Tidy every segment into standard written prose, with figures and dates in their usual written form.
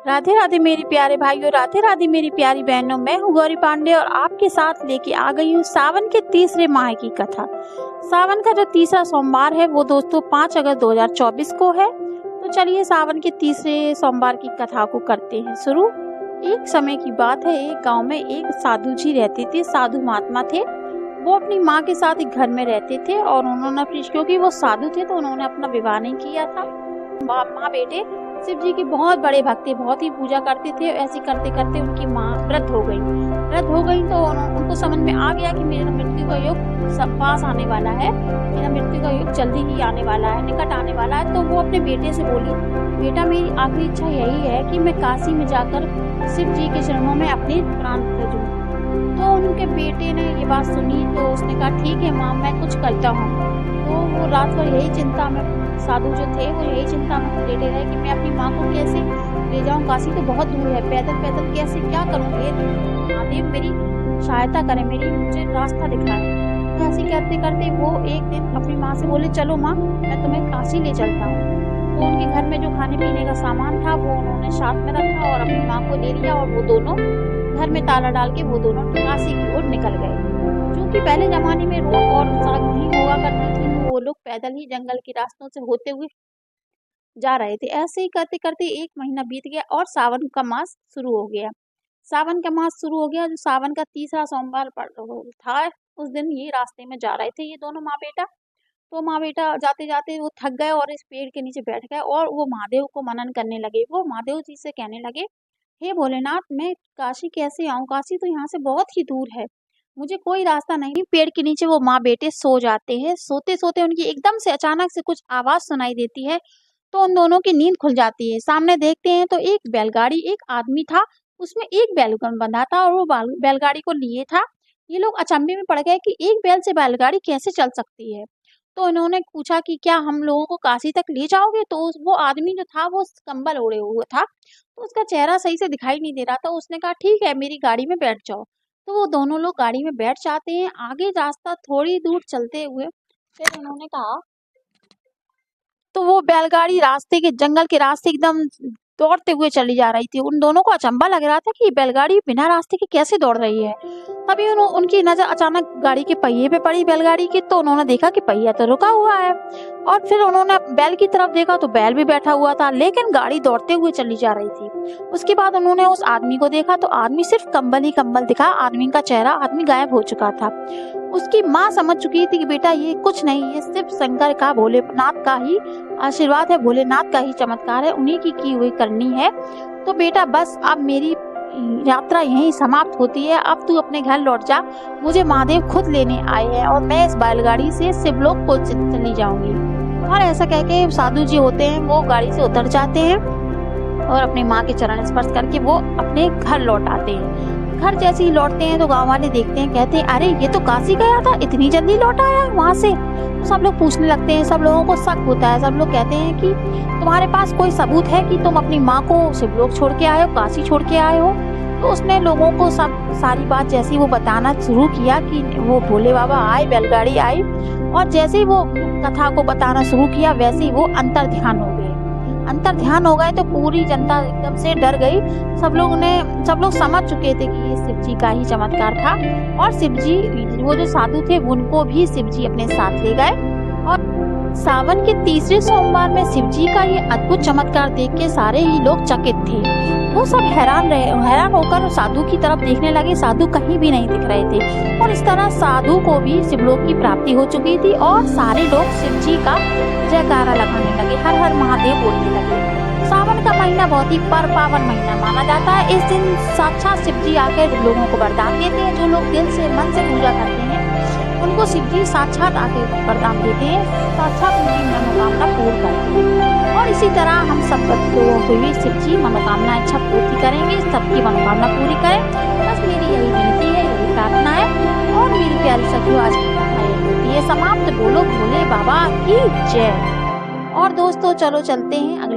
राधे राधे मेरे प्यारे भाइयों, राधे राधे मेरी प्यारी बहनों। मैं हूँ गौरी पांडे और आपके साथ लेके आ गई हूँ सावन के तीसरे माह की कथा। सावन का जो तीसरा सोमवार है वो दोस्तों 5 अगस्त 2024 को है। तो चलिए सावन के तीसरे सोमवार की कथा को करते हैं शुरू। एक समय की बात है, एक गांव में एक साधु जी रहते थे। साधु महात्मा थे। वो अपनी माँ के साथ एक घर में रहते थे और उन्होंने क्योंकि वो साधु थे तो उन्होंने अपना विवाह नहीं किया था। माँ बेटे शिव जी के बहुत बड़े भक्त थे, बहुत ही पूजा करते थे। ऐसे करते करते उनकी माँ वृद्ध हो गई तो उनको समझ में आ गया कि मेरा मृत्यु का योग सब पास आने वाला है, मेरा मृत्यु का योग जल्दी ही आने वाला है, निकट आने वाला है। तो वो अपने बेटे से बोली, बेटा मेरी आखिरी इच्छा यही है कि मैं काशी में जाकर शिव जी के चरणों में अपने प्राण त्यजूं। तो उनके बेटे ने ये बात सुनी तो उसने कहा, ठीक है माँ, मैं कुछ करता हूँ। तो वो रात भर यही चिंता में, साधु जो थे वो यही चिंता में लेटे रहे कि मैं अपनी माँ को कैसे ले जाऊँ, काशी तो बहुत दूर है, पैदल पैदल कैसे क्या करूँ, महादेव मेरी सहायता करें, मुझे रास्ता दिखाएं। तो ऐसे करते करते वो एक दिन अपनी माँ से बोले, चलो माँ मैं तुम्हें काशी ले चलता हूँ। तो उनके घर में जो खाने पीने का सामान था वो उन्होंने साथ में रखा और अपनी माँ को ले लिया और वो दोनों घर में ताला डाल के वो दोनों काशी की ओर निकल गए। क्योंकि पहले जमाने में रोड और सड़क नहीं हुआ करती थी तो वो लोग पैदल ही जंगल के रास्तों से होते हुए जा रहे थे। ऐसे ही करते करते 1 महीना बीत गया और सावन का मास शुरू हो गया। जो सावन का तीसरा सोमवार था, उस दिन ये रास्ते में जा रहे थे ये दोनों माँ बेटा। तो माँ बेटा जाते जाते वो थक गए और इस पेड़ के नीचे बैठ गए और वो महादेव को मनन करने लगे। वो महादेव जी से कहने लगे, हे भोलेनाथ, मैं काशी कैसे आऊँ? काशी तो यहाँ से बहुत ही दूर है, मुझे कोई रास्ता नहीं। पेड़ के नीचे वो माँ बेटे सो जाते हैं। सोते सोते उनकी एकदम से अचानक से कुछ आवाज सुनाई देती है तो उन दोनों की नींद खुल जाती है। सामने देखते हैं तो एक बैलगाड़ी, एक आदमी था, उसमें एक बैल बंधा था और वो बैलगाड़ी को लिए था। ये लोग अचंभे में पड़ गए कि एक बैल से बैलगाड़ी कैसे चल सकती है। तो उन्होंने पूछा कि क्या हम लोगों को काशी तक ले जाओगे? तो वो आदमी जो था वो कंबल ओढ़े हुए था तो उसका चेहरा सही से दिखाई नहीं दे रहा था। उसने कहा, ठीक है मेरी गाड़ी में बैठ जाओ। तो वो दोनों लोग गाड़ी में बैठ जाते हैं। आगे रास्ता थोड़ी दूर चलते हुए फिर उन्होंने कहा, तो वो बैलगाड़ी रास्ते के जंगल के रास्ते एकदम दौड़ते हुए चली जा रही थी। उन दोनों को अचंभा लग रहा था कि ये बैलगाड़ी बिना रास्ते के कैसे दौड़ रही है। तभी उनकी नजर अचानक गाड़ी के पहिए पे पड़ी बैलगाड़ी की। तो उन्होंने देखा कि पहिया तो रुका हुआ है और फिर उन्होंने बैल की तरफ देखा तो बैल भी बैठा हुआ था, लेकिन गाड़ी दौड़ते हुए चली जा रही थी। उसके बाद उन्होंने उस आदमी को देखा तो आदमी सिर्फ कंबल ही कंबल दिखा, आदमी का चेहरा, आदमी गायब हो चुका था। उसकी माँ समझ चुकी थी कि बेटा ये कुछ नहीं, ये सिर्फ शंकर का, भोलेनाथ का ही आशीर्वाद है, भोलेनाथ का ही चमत्कार है, उन्हीं की हुई करनी है। तो बेटा बस अब मेरी यात्रा यहीं समाप्त होती है, अब तू अपने घर लौट जा, मुझे महादेव खुद लेने आए हैं और मैं इस बैलगाड़ी से शिवलोक को चली जाऊंगी। और ऐसा कह के साधु जी होते हैं वो गाड़ी से उतर जाते हैं और अपनी माँ के चरण स्पर्श करके वो अपने घर लौट आते हैं। घर जैसे ही लौटते हैं तो गांव वाले देखते हैं, कहते हैं, अरे ये तो काशी गया था, इतनी जल्दी लौट आया है वहां से। तो सब लोग पूछने लगते हैं, सब लोगों को शक होता है। सब लोग कहते हैं कि तुम्हारे पास कोई सबूत है कि तुम अपनी माँ को शिवलोक छोड़ के आए हो, काशी छोड़ के आए हो? तो उसने लोगों को सारी बात जैसे ही वो बताना शुरू किया कि वो भोले बाबा आए, बैलगाड़ी आई, और जैसे ही वो कथा को बताना शुरू किया वैसे ही वो अंतर ध्यान हो गए। तो पूरी जनता एकदम से डर गई। सब लोग समझ चुके थे कि ये शिव जी का ही चमत्कार था और शिव जी, वो जो साधु थे उनको भी शिव जी अपने साथ ले गए। और सावन के तीसरे सोमवार में शिव जी का ये अद्भुत चमत्कार देख के सारे ही लोग चकित थे। वो सब हैरान होकर साधु की तरफ देखने लगे। साधु कहीं भी नहीं दिख रहे थे और इस तरह साधु को भी शिवलोक की प्राप्ति हो चुकी थी और सारे लोग शिव जी का जयकारा लगाने लगे, हर हर महादेव बोलने लगे। सावन का महीना बहुत ही पावन महीना माना जाता है। इस दिन साक्षात शिव जी आकर लोगों को वरदान देते हैं। जो लोग दिल से मन से पूजा करते हैं उनको शिव जी साक्षात आके वरदान देते हैं, साक्षात उनकी मनोकामना पूर्ण करते हैं। और इसी तरह हम सब लोगों को भी शिव जी मनोकामना इच्छा पूर्ति करेंगे, सबकी मनोकामना पूरी करें। बस मेरी यही विनती है, यही प्रार्थना है। और मेरी प्यारी सखियों, आज की कथा यही होती है समाप्त। बोलो भोले बाबा की जय। और दोस्तों चलो चलते हैं,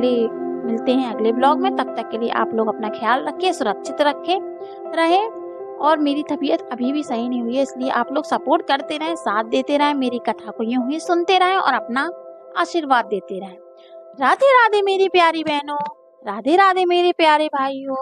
मिलते हैं अगले ब्लॉग में। तब तक के लिए आप लोग अपना ख्याल रखें, सुरक्षित रहे। और मेरी तबीयत अभी भी सही नहीं हुई है, इसलिए आप लोग सपोर्ट करते रहें, साथ देते रहें, मेरी कथा को यूं ही सुनते रहें और अपना आशीर्वाद देते रहें। राधे राधे मेरी प्यारी बहनों। राधे राधे मेरे प्यारे भाइयों।